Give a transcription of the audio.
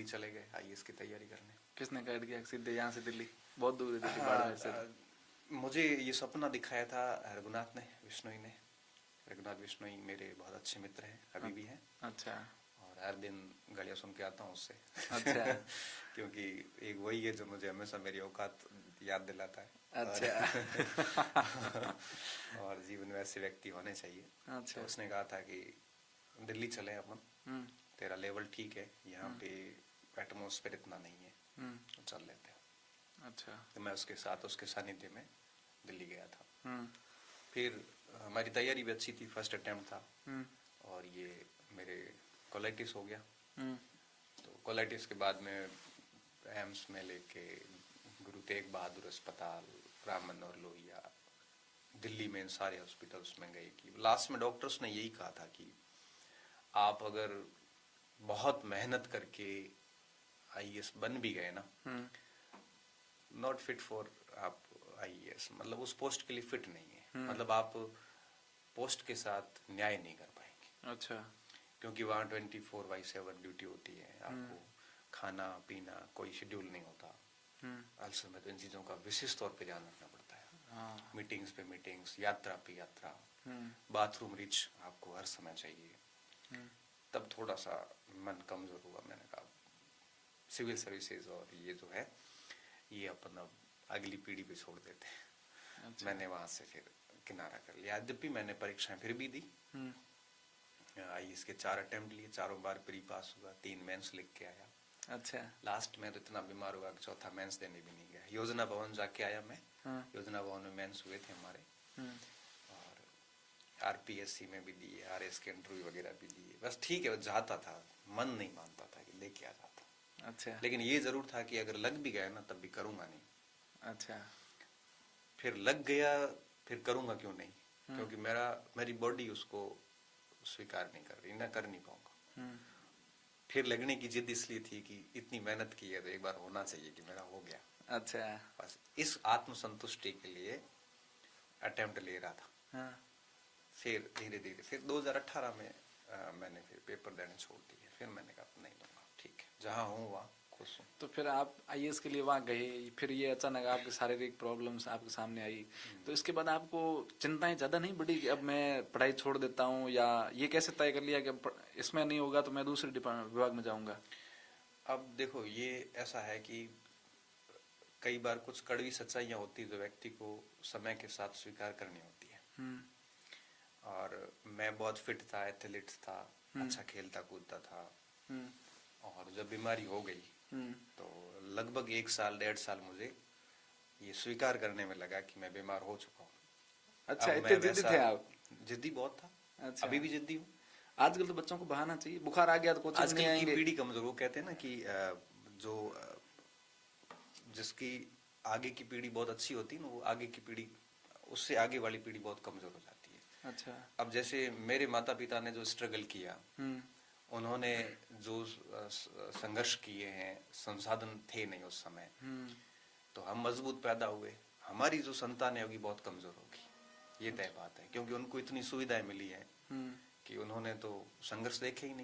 दिल्ली चले गए आईएएस की तैयारी करने। किसने गाइड किया सीधे यहाँ से दिल्ली? बहुत दूर है दिल्ली बाड़मेर से। मुझे ये सपना दिखाया था रघुनाथ ने, विश्नोई ने। रघुनाथ विश्नोई मेरे बहुत अच्छे मित्र हैं, अभी भी हैं। अच्छा। और हर दिन गालियाँ सुन के आता हूँ उससे। अच्छा। क्योंकि एक वही है जो मुझे हमेशा मेरी औकात याद दिलाता है। अच्छा। और जीवन में ऐसे व्यक्ति होने चाहिए। अच्छा। तो उसने कहा था कि दिल्ली चले अपन, तेरा लेवल ठीक है, यहाँ पे एटमॉस्फेयर इतना नहीं है, तो चल लेते हैं। अच्छा। तो मैं उसके साथ उसके सानिध्य में दिल्ली गया था। फिर हमारी तैयारी भी अच्छी थी, फर्स्ट अटेम्प्ट था। और ये मेरे कोलाइटिस हो गया। तो कोलाइटिस के बाद में एम्स में लेके गुरु तेग बहादुर अस्पताल, राम मनोहर लोहिया, दिल्ली में इन सारे हॉस्पिटल्स में गए कि लास्ट में डॉक्टर्स ने यही कहा था कि आप अगर बहुत मेहनत करके आईएएस बन भी गए ना, नॉट फिट फॉर आप आईएएस, मतलब उस पोस्ट के लिए फिट नहीं है। मतलब आप पोस्ट के साथ न्याय नहीं कर पाएंगे। अच्छा। क्योंकि वहाँ 24/7 ड्यूटी होती है, आपको खाना पीना कोई शेड्यूल नहीं होता। अल्सर में तो इन चीज़ों का विशेष तौर पे ध्यान रखना पड़ता है। मीटिंग्स पे मीटिंग्स, यात्रा पे यात्रा, बाथरूम रिच आपको हर समय चाहिए। तब थोड़ा सा मन कमजोर हुआ। मैंने कहा सिविल सर्विसेज और ये जो है ये अपन अब अगली पीढ़ी पे छोड़ देते हैं। अच्छा। मैंने वहाँ से फिर किनारा कर लिया। जब भी मैंने परीक्षाएं फिर भी दी, आईएएस के 4 अटेम्प्ट लिए, चारों बार प्री पास हुआ, 3 मेंस लिख के आया। अच्छा। लास्ट में तो इतना बीमार हुआ कि चौथा मेंस देने भी नहीं गया। योजना भवन जाके आया मैं। योजना भवन में मेंस हुए थे हमारे। और आरपीएससी में भी दिए, आरएस के इंटरव्यू वगैरह भी दिए। बस ठीक है, जाता था, मन नहीं मानता था कि लेके आ जाता। अच्छा। लेकिन ये जरूर था कि अगर लग भी गया ना तब भी करूंगा नहीं। अच्छा। फिर लग गया, फिर करूंगा क्यों नहीं, क्योंकि मेरी बॉडी उसको स्वीकार नहीं कर रही, ना कर नहीं पाऊंगा। फिर लगने की जिद इसलिए थी कि इतनी मेहनत की है तो एक बार होना चाहिए कि मेरा हो गया। अच्छा। बस इस आत्मसंतुष्टि के लिए अटेम्प्ट ले रहा था। फिर धीरे धीरे फिर 2018 में मैंने फिर पेपर देने छोड़ दिए। फिर मैंने कहा नहीं दूंगा, ठीक है, जहाँ हूँ वहाँ खुश हूँ। तो फिर आप आईएएस के लिए वहाँ गए, फिर ये अचानक आपके शारीरिक प्रॉब्लम्स आपके सामने आई, तो इसके बाद आपको चिंताएं ज़्यादा नहीं बढ़ी कि अब मैं पढ़ाई छोड़ देता हूँ, या ये कैसे तय कर लिया कि इसमें नहीं होगा तो मैं दूसरे विभाग में जाऊँगा? अब देखो, ये ऐसा है कि कई बार कुछ कड़वी सच्चाइयाँ होती जो व्यक्ति को समय के साथ स्वीकार करनी होती है। और मैं बहुत फिट था, एथलीट था, अच्छा खेलता कूदता था। और जब बीमारी हो गई तो लगभग 1 साल 1.5 साल मुझे ये स्वीकार करने में लगा कि मैं बीमार हो चुका हूँ। अच्छा, इतने जिद्दी थे आप? जिद्दी बहुत था। अच्छा। अभी भी जिद्दी हूँ। आजकल तो बच्चों को बहाना चाहिए, बुखार आ गया तो कोचिंग नहीं आएंगे। आजकल की पीढ़ी कमजोर, वो कहते हैं ना कि जो जिसकी आगे की पीढ़ी बहुत अच्छी होती है ना, वो आगे की पीढ़ी, उससे आगे वाली पीढ़ी बहुत कमजोर हो जाती है। अच्छा। अब जैसे मेरे माता पिता ने जो स्ट्रगल किया, उन्होंने जो संघर्ष किए हैं, संसाधन थे नहीं उस समय, तो हम मजबूत पैदा हुए। हमारी जो संतान होगी बहुत कमजोर होगी, ये तय बात है। क्योंकि उनको इतनी सुविधाएं मिली है कि उन्होंने तो संघर्ष देखे ही नहीं।